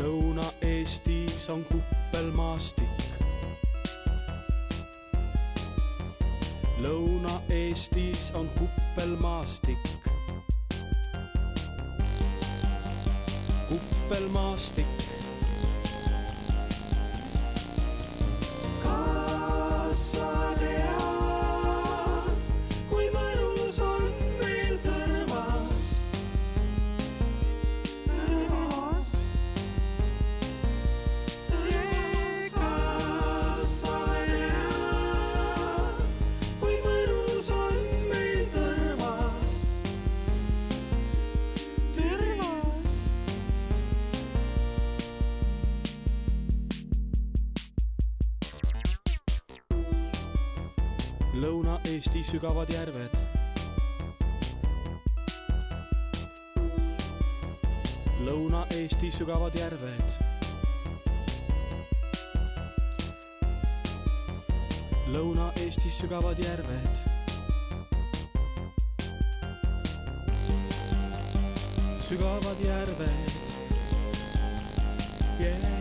Lõuna-Eestis on kuppelmaastik. Lõuna-Eestis on kuppelmaastik. Kuppelmaastik. Kas sa tead, kui mõnus on meil Tõrvas? Tõrvas? Kas sa tead, kui mõnus on meil Tõrvas? Tõrvas? Lõuna-Eesti sügavad järved. Lõuna-Eesti sügavad järved. Lõuna-Eesti sügavad järved. Sügavad järved. Yeah.